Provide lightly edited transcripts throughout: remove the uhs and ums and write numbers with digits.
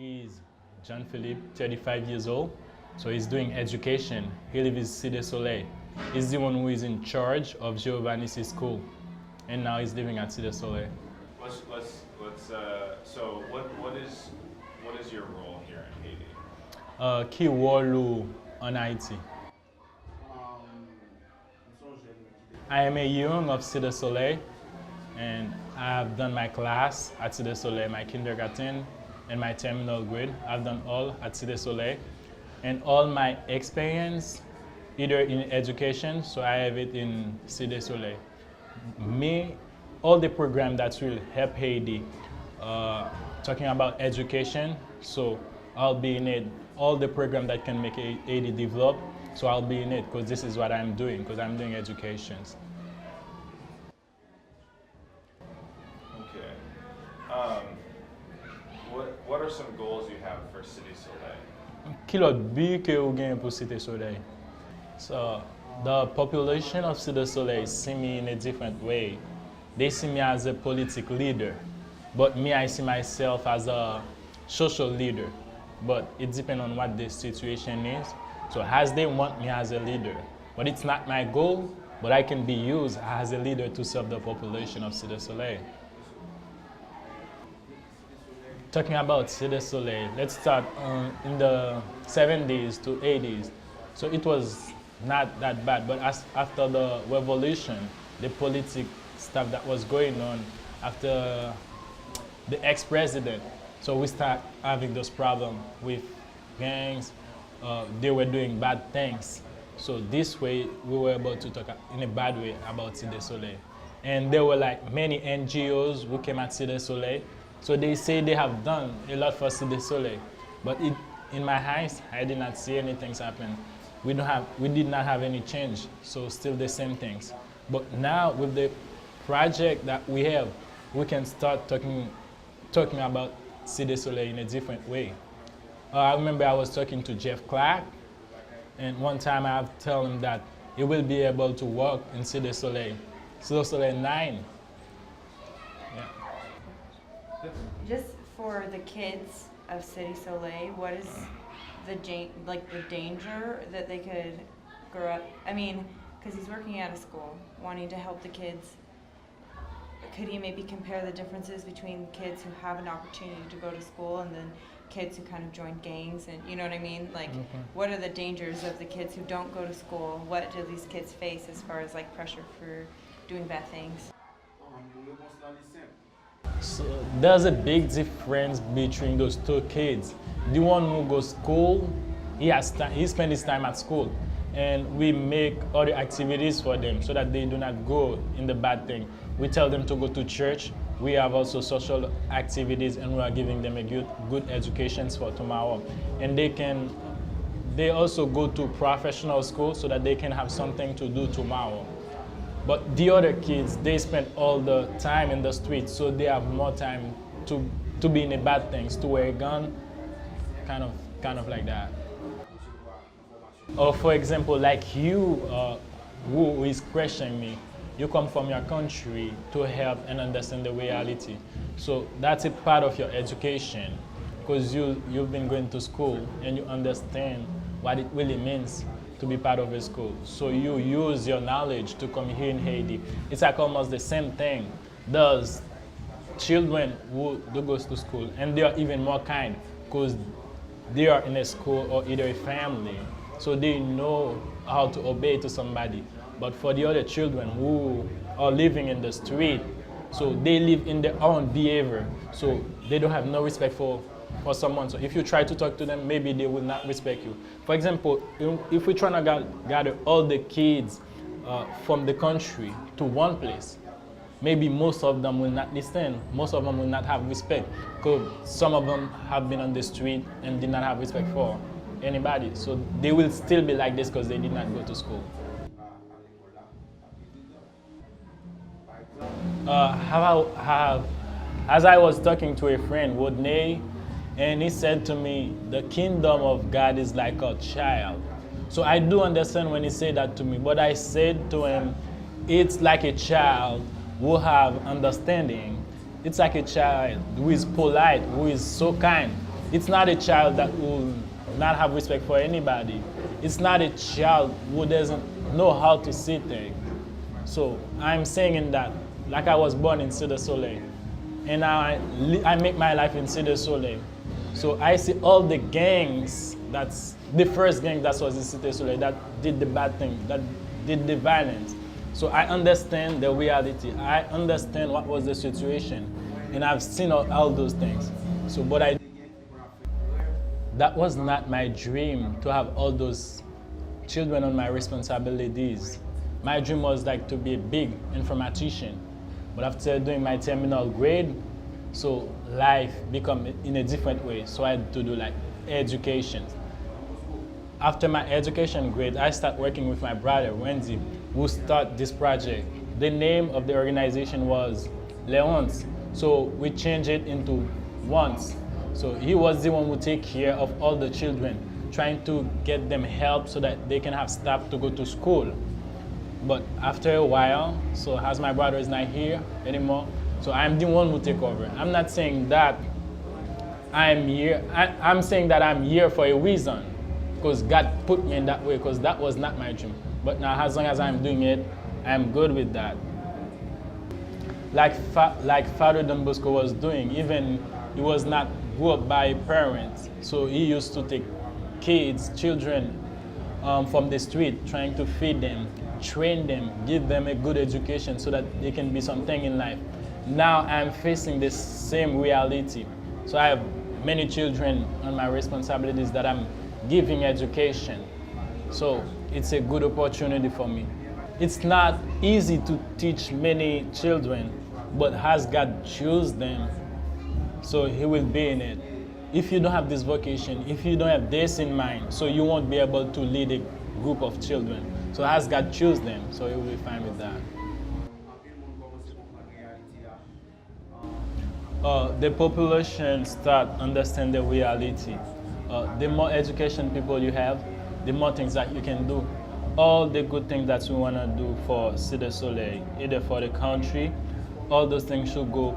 He's John Philippe, 35 years old. So he's doing education. He lives in Cité Soleil. He's the one who is in charge of Giovanni's school. And now he's living at Cité Soleil. What is your role here in Haiti? Key Wolu on Haiti. I am a young of Cité Soleil, and I have done my class at Cité Soleil, my kindergarten and my terminal grade. I've done all at Cité Soleil. And all my experience, either in education, so I have it in Cité Soleil. All the program that will help Haiti, talking about education, so I'll be in it. All the program that can make Haiti develop, so I'll be in it because this is what I'm doing, because I'm doing education. Okay. What are some goals you have for Cité Soleil? Quel autre but que vous gagnez pour Cité Soleil? So the population of Cité Soleil see me in a different way. They see me as a political leader, but me, I see myself as a social leader. But it depends on what the situation is. So as they want me as a leader, but it's not my goal, but I can be used as a leader to serve the population of Cité Soleil. Talking about Cité Soleil, let's start in the 70s to 80s. So it was not that bad, but after the revolution, the political stuff that was going on after the ex-president, so we start having those problems with gangs. They were doing bad things. So this way, we were able to talk in a bad way about Cité Soleil. And there were like many NGOs who came at Cité Soleil. So they say they have done a lot for Cité Soleil. But in my eyes, I did not see anything happen. We did not have any change. So still the same things. But now with the project that we have, we can start talking about Cité Soleil in a different way. I remember I was talking to Jeff Clark, and one time I have told him that he will be able to work in Cité Soleil 9. Yeah. Just for the kids of Cité Soleil, what is the danger that they could grow up? I mean, because he's working at a school, wanting to help the kids. Could he maybe compare the differences between kids who have an opportunity to go to school and then kids who kind of join gangs, and you know what I mean? Like, what are the dangers of the kids who don't go to school? What do these kids face as far as like pressure for doing bad things? So there's a big difference between those two kids. The one who goes to school, he spends his time at school, and we make other activities for them so that they do not go in the bad thing. We tell them to go to church. We have also social activities, and we are giving them a good education for tomorrow. And they also go to professional school so that they can have something to do tomorrow. But the other kids, they spend all the time in the streets, so they have more time to be in the bad things, to wear a gun, kind of like that. Or for example, like you, who is questioning me, you come from your country to help and understand the reality. So that's a part of your education, because you've been going to school and you understand what it really means to be part of a school. So you use your knowledge to come here in Haiti. It's like almost the same thing. There's children who do go to school, and they are even more kind because they are in a school or either a family. So they know how to obey to somebody. But for the other children who are living in the street, so they live in their own behavior. So they don't have no respect for someone. So if you try to talk to them, maybe they will not respect you. For example, if we try to gather all the kids from the country to one place, maybe most of them will not listen. Most of them will not have respect, because some of them have been on the street and did not have respect for anybody. So they will still be like this because they did not go to school. As I was talking to a friend, Rodney, and he said to me, the kingdom of God is like a child. So I do understand when he said that to me, but I said to him, it's like a child who have understanding. It's like a child who is polite, who is so kind. It's not a child that will not have respect for anybody. It's not a child who doesn't know how to see things. So I'm saying in that, like I was born in Cité Soleil, and now I make my life in Cité Soleil. So I see all the gangs, that's the first gang that was in Cité Soleil that did the bad thing, that did the violence. So I understand the reality. I understand what was the situation, and I've seen all those things. So, that was not my dream to have all those children on my responsibilities. My dream was like to be a big informatician. But after doing my terminal grade, so life become in a different way. So I had to do like education. After my education grade, I start working with my brother, Wendy, who start this project. The name of the organization was Leonce. So we changed it into Once. So he was the one who take care of all the children, trying to get them help so that they can have stuff to go to school. But after a while, so as my brother is not here anymore, so I'm the one who take over. I'm not saying that I'm here. I'm saying that I'm here for a reason, because God put me in that way, because that was not my dream. But now, as long as I'm doing it, I'm good with that. Like Father Don Bosco was doing, even he was not grew up by parents, so he used to take kids, children from the street, trying to feed them, train them, give them a good education so that they can be something in life. Now I'm facing the same reality. So I have many children on my responsibilities that I'm giving education. So it's a good opportunity for me. It's not easy to teach many children, but as God choose them, so He will be in it. If you don't have this vocation, if you don't have this in mind, so you won't be able to lead a group of children. So as God choose them, so He will be fine with that. The population start understand the reality. The more education people you have, the more things that you can do. All the good things that we want to do for Cité Soleil, either for the country, all those things should go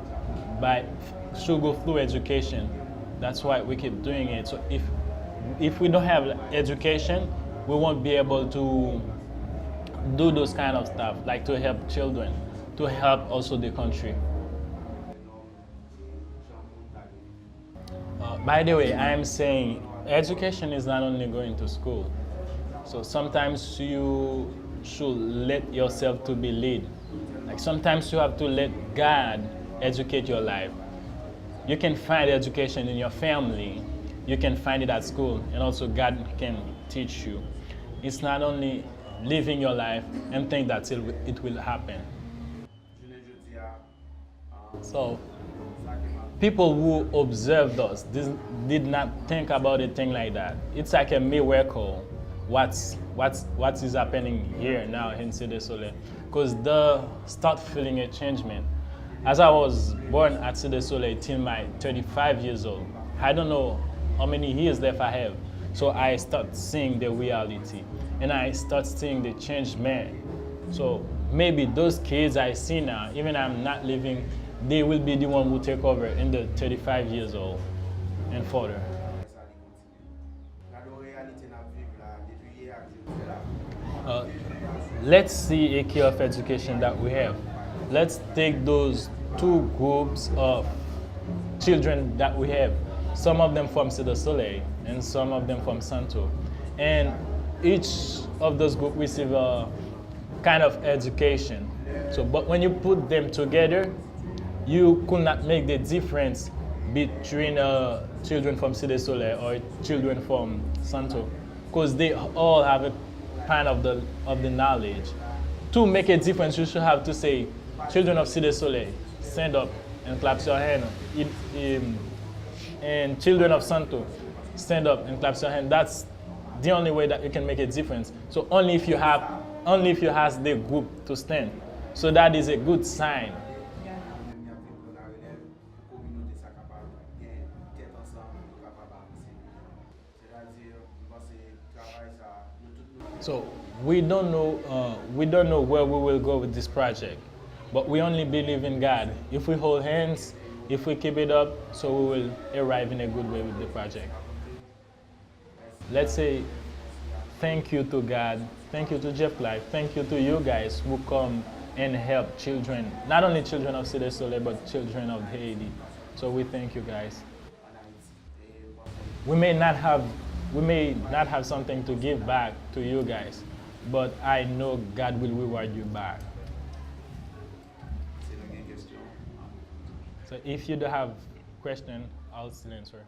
through education. That's why we keep doing it. So if we don't have education, we won't be able to do those kind of stuff, like to help children, to help also the country. By the way, I'm saying education is not only going to school. So sometimes you should let yourself to be led. Like sometimes you have to let God educate your life. You can find education in your family, you can find it at school, and also God can teach you. It's not only living your life and think that it will happen. So people who observed us did not think about a thing like that. It's like a miracle what is happening here now in Cité Soleil, because they start feeling a changement. As I was born at Cité Soleil till my 35 years old, I don't know how many years left I have. So I start seeing the reality, and I start seeing the changed man. So maybe those kids I see now, even I'm not living, they will be the one who take over in the 35 years old and further. Let's see a key of education that we have. Let's take those two groups of children that we have. Some of them from Cité Soleil and some of them from Santo. And each of those groups receive a kind of education. So, but when you put them together, you could not make the difference between children from Cité Soleil or children from Santo, because they all have a kind of the knowledge. To make a difference, you should have to say, children of Cité Soleil, stand up and clap your hand. And children of Santo, stand up and clap your hand. That's the only way that you can make a difference. So only if you ask the group to stand. So that is a good sign. So we don't know where we will go with this project, but we only believe in God. If we hold hands, If we keep it up, so we will arrive in a good way with the project. Let's say thank you to God, thank you to Jeff Life, thank you to you guys who come and help children, not only children of Cité Soleil, but children of Haiti. So we thank you guys. We may not have we may not have something to give back to you guys, but I know God will reward you back. So if you do have question, I'll still answer.